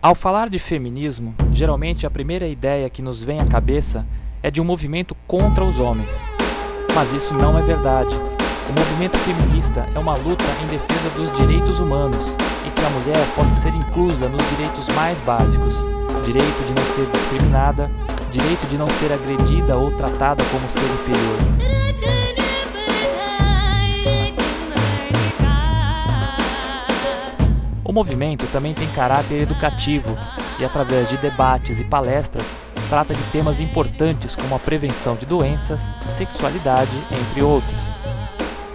Ao falar de feminismo, geralmente a primeira ideia que nos vem à cabeça é de um movimento contra os homens. Mas isso não é verdade. O movimento feminista é uma luta em defesa dos direitos humanos e que a mulher possa ser inclusa nos direitos mais básicos: direito de não ser discriminada, direito de não ser agredida ou tratada como ser inferior. O movimento também tem caráter educativo e, através de debates e palestras, trata de temas importantes como a prevenção de doenças, sexualidade, entre outros.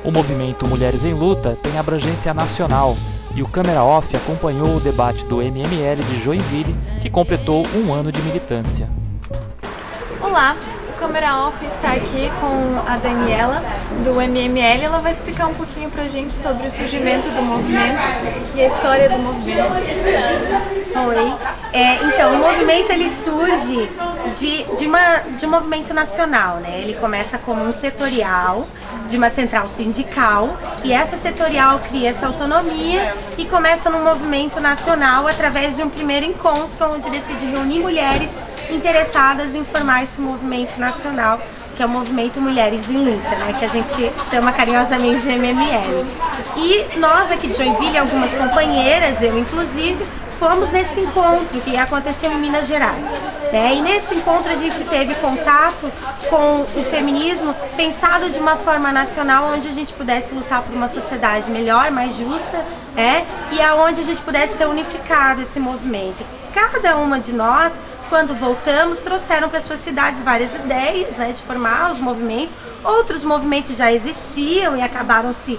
O movimento Mulheres em Luta tem abrangência nacional e o Câmara Off acompanhou o debate do MML de Joinville, que completou 1 ano de militância. Olá, o Câmara Off está aqui com a Daniela do MML. Ela vai explicar um pouquinho pra gente sobre o surgimento do movimento e a história do movimento. Oi. Então, o movimento ele surge de um movimento nacional, né? Ele começa como um setorial de uma central sindical e essa setorial cria essa autonomia e começa num movimento nacional através de um primeiro encontro onde decide reunir mulheres interessadas em formar esse movimento nacional, que é o movimento Mulheres em Luta, né, que a gente chama carinhosamente de MML. E nós aqui de Joinville, algumas companheiras, eu inclusive, fomos nesse encontro que aconteceu em Minas Gerais, né? E nesse encontro a gente teve contato com o feminismo pensado de uma forma nacional, onde a gente pudesse lutar por uma sociedade melhor, mais justa, né? E aonde a gente pudesse ter unificado esse movimento. Cada uma de nós, quando voltamos, trouxeram para suas cidades várias ideias, né, de formar os movimentos. Outros movimentos já existiam e acabaram se,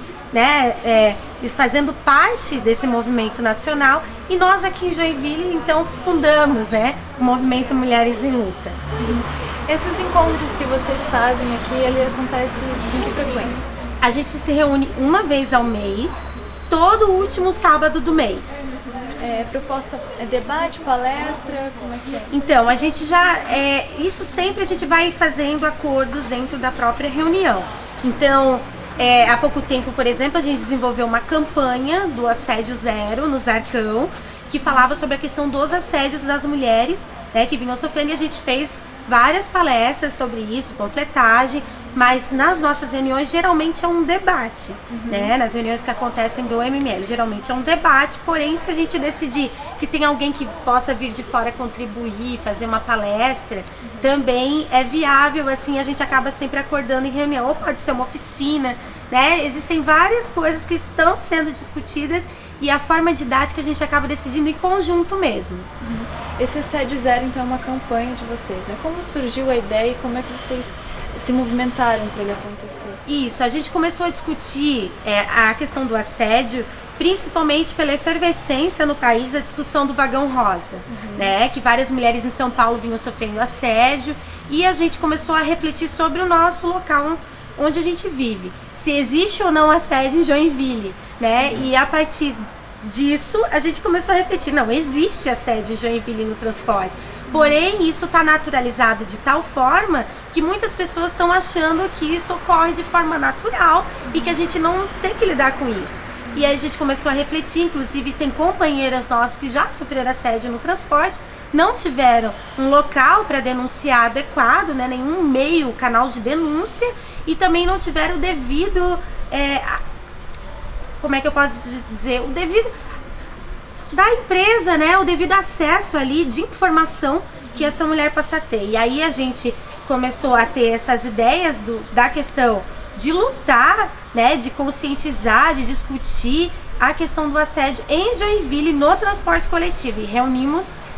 fazendo parte desse movimento nacional. E nós aqui em Joinville, então, fundamos, né, o movimento Mulheres em Luta. Esses encontros que vocês fazem aqui, ele acontece em que frequência? A gente se reúne uma vez ao mês, todo último sábado do mês. Proposta é debate, palestra, como é que é? Então, a gente já, isso sempre a gente vai fazendo acordos dentro da própria reunião. Então, há pouco tempo, por exemplo, a gente desenvolveu uma campanha do assédio zero no Zarcão, que falava sobre a questão dos assédios das mulheres, né, que vinham sofrendo, e a gente fez várias palestras sobre isso, panfletagem, mas nas nossas reuniões geralmente é um debate, né? Nas reuniões que acontecem do MML, geralmente é um debate, porém se a gente decidir que tem alguém que possa vir de fora contribuir, fazer uma palestra, também é viável, assim, a gente acaba sempre acordando em reunião, ou pode ser uma oficina, né? Existem várias coisas que estão sendo discutidas e a forma didática a gente acaba decidindo em conjunto mesmo. Esse assédio zero, então, é uma campanha de vocês, né? Como surgiu a ideia e como é que vocês se movimentaram para ele acontecer? Isso, a gente começou a discutir a questão do assédio, principalmente pela efervescência no país da discussão do vagão rosa, né? Que várias mulheres em São Paulo vinham sofrendo assédio e a gente começou a refletir sobre o nosso local onde a gente vive, se existe ou não assédio em Joinville, né? E a partir disso a gente começou a refletir, não, existe assédio em Joinville no transporte, porém isso está naturalizado de tal forma que muitas pessoas estão achando que isso ocorre de forma natural e que a gente não tem que lidar com isso. E aí a gente começou a refletir, inclusive tem companheiras nossas que já sofreram assédio no transporte, não tiveram um local para denunciar adequado, né, nenhum meio, canal de denúncia, e também não tiveram o devido, como é que eu posso dizer, o devido da empresa, né, o devido acesso ali de informação que essa mulher passa a ter. E aí a gente começou a ter essas ideias da questão de lutar, né, de conscientizar, de discutir a questão do assédio em Joinville no transporte coletivo. E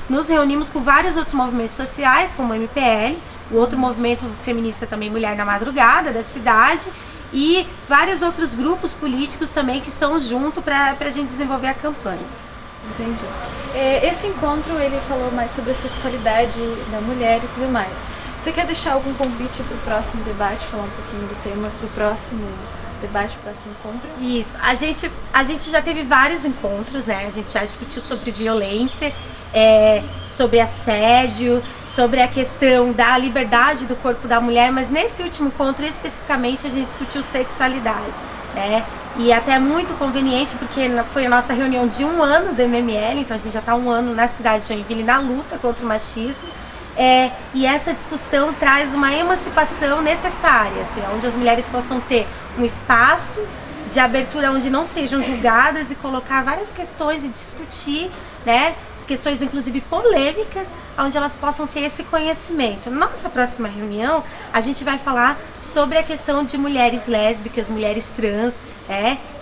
nos reunimos com vários outros movimentos sociais, como o MPL, o outro movimento feminista também, Mulher na Madrugada, da cidade, e vários outros grupos políticos também que estão junto para a gente desenvolver a campanha. Entendi. Esse encontro, ele falou mais sobre a sexualidade da mulher e tudo mais. Você quer deixar algum convite para o próximo debate, falar um pouquinho do tema para o próximo debate, próximo encontro? Isso, a gente já teve vários encontros, né? A gente já discutiu sobre violência, sobre assédio, sobre a questão da liberdade do corpo da mulher, mas nesse último encontro especificamente a gente discutiu sexualidade, né? e até muito conveniente, porque foi a nossa reunião de 1 ano do MML, então a gente já está 1 ano na cidade de Joinville na luta contra o machismo. E essa discussão traz uma emancipação necessária, assim, onde as mulheres possam ter um espaço de abertura onde não sejam julgadas e colocar várias questões e discutir, né, questões inclusive polêmicas, onde elas possam ter esse conhecimento. Nossa próxima reunião, a gente vai falar sobre a questão de mulheres lésbicas, mulheres trans,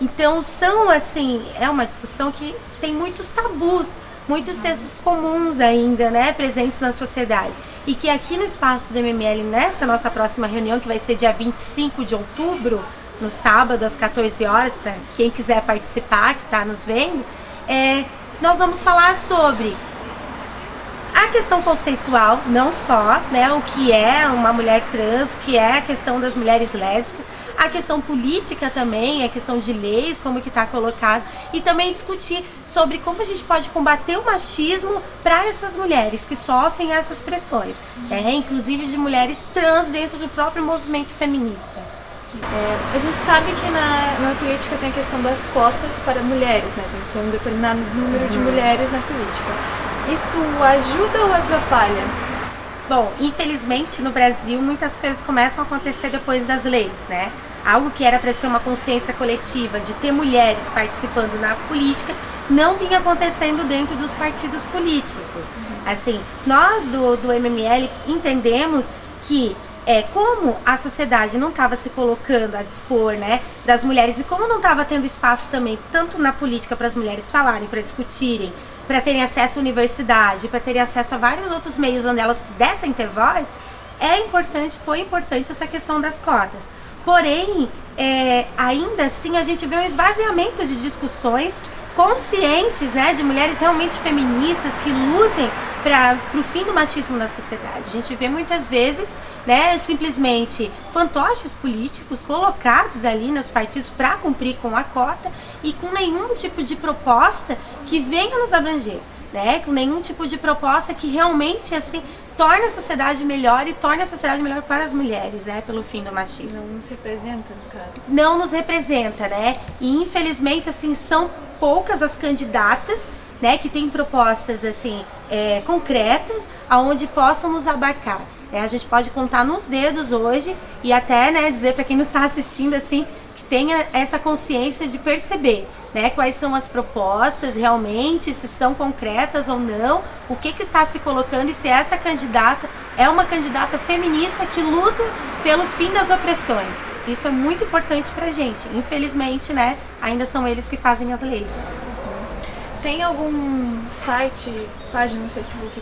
então são assim, é uma discussão que tem muitos tabus, muitos sensos comuns ainda, né, presentes na sociedade. E que aqui no espaço do MML, nessa nossa próxima reunião, que vai ser dia 25 de outubro, no sábado, às 14 horas, para quem quiser participar, que está nos vendo, nós vamos falar sobre a questão conceitual, não só, né, o que é uma mulher trans, o que é a questão das mulheres lésbicas, a questão política também, a questão de leis, como que está colocado, e também discutir sobre como a gente pode combater o machismo para essas mulheres que sofrem essas pressões, inclusive de mulheres trans dentro do próprio movimento feminista. A gente sabe que na política tem a questão das cotas para mulheres, né? Tem que ter um determinado número de mulheres na política. Isso ajuda ou atrapalha? Bom, infelizmente no Brasil muitas coisas começam a acontecer depois das leis, né? Algo que era para ser uma consciência coletiva de ter mulheres participando na política não vinha acontecendo dentro dos partidos políticos. Assim, nós do MML entendemos que como a sociedade não estava se colocando a dispor, né, das mulheres, e como não estava tendo espaço também, tanto na política para as mulheres falarem, para discutirem, para terem acesso à universidade, para terem acesso a vários outros meios onde elas pudessem ter voz, foi importante essa questão das cotas. Porém, ainda assim a gente vê um esvaziamento de discussões conscientes, né, de mulheres realmente feministas que lutem para o fim do machismo na sociedade. A gente vê muitas vezes, né, simplesmente fantoches políticos colocados ali nos partidos para cumprir com a cota e com nenhum tipo de proposta que venha nos abranger, né, com nenhum tipo de proposta que realmente assim torne a sociedade melhor e torne a sociedade melhor para as mulheres, né, pelo fim do machismo. Não nos representa, no caso. Não nos representa, né, e infelizmente assim são poucas as candidatas, né, que têm propostas assim concretas aonde possam nos abarcar. A gente pode contar nos dedos hoje e até, né, dizer para quem nos está assistindo assim que tenha essa consciência de perceber, né, quais são as propostas realmente, se são concretas ou não, o que está se colocando e se essa candidata é uma candidata feminista que luta pelo fim das opressões. Isso é muito importante para a gente. Infelizmente, né, ainda são eles que fazem as leis. Tem algum site, página no Facebook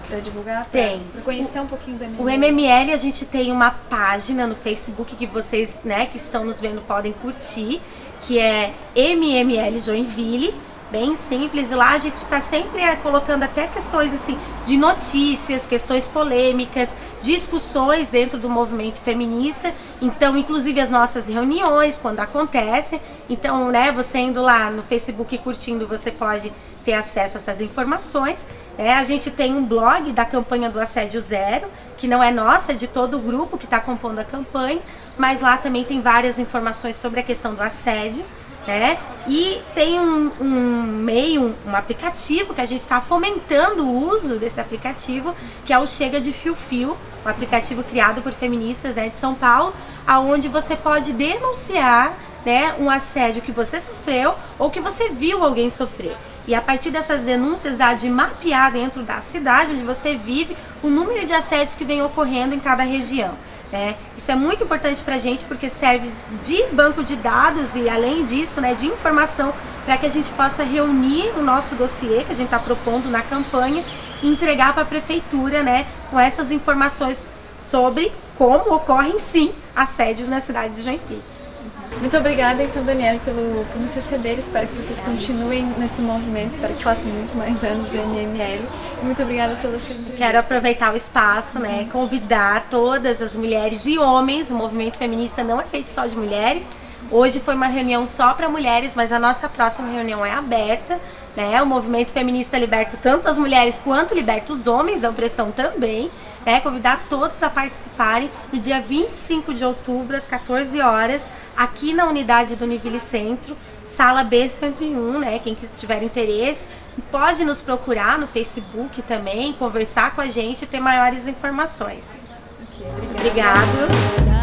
para divulgar? Tem. Para conhecer um pouquinho do MML? O MML, a gente tem uma página no Facebook que vocês, né, que estão nos vendo podem curtir, que é MML Joinville, bem simples. E lá a gente está sempre colocando até questões assim de notícias, questões polêmicas, discussões dentro do movimento feminista. Então, inclusive as nossas reuniões, quando acontecem. Então, né, você indo lá no Facebook e curtindo, você pode ter acesso a essas informações. A gente tem um blog da campanha do Assédio Zero, que não é nossa, é de todo o grupo que está compondo a campanha, mas lá também tem várias informações sobre a questão do assédio. E tem um aplicativo que a gente está fomentando o uso desse aplicativo, que é o Chega de Fio Fio, um aplicativo criado por feministas, né, de São Paulo, aonde você pode denunciar, né, um assédio que você sofreu ou que você viu alguém sofrer. E a partir dessas denúncias dá de mapear dentro da cidade onde você vive o número de assédios que vem ocorrendo em cada região. Isso é muito importante para a gente porque serve de banco de dados e além disso, né, de informação para que a gente possa reunir o nosso dossiê que a gente está propondo na campanha e entregar para a prefeitura, né, com essas informações sobre como ocorrem sim assédios na cidade de Joinville. Muito obrigada, então, Daniela, por nos receber. Espero que vocês continuem nesse movimento. Espero que façam muito mais anos do MML. E muito obrigada pela sua entrevista. Quero aproveitar o espaço, né, convidar todas as mulheres e homens. O movimento feminista não é feito só de mulheres. Hoje foi uma reunião só para mulheres, mas a nossa próxima reunião é aberta. O movimento feminista liberta tanto as mulheres quanto liberta os homens da opressão também. Convidar todos a participarem no dia 25 de outubro, às 14 horas, aqui na unidade do Univille Centro, sala B101, né? Quem tiver interesse, pode nos procurar no Facebook também, conversar com a gente e ter maiores informações. Ok, obrigada. Obrigado.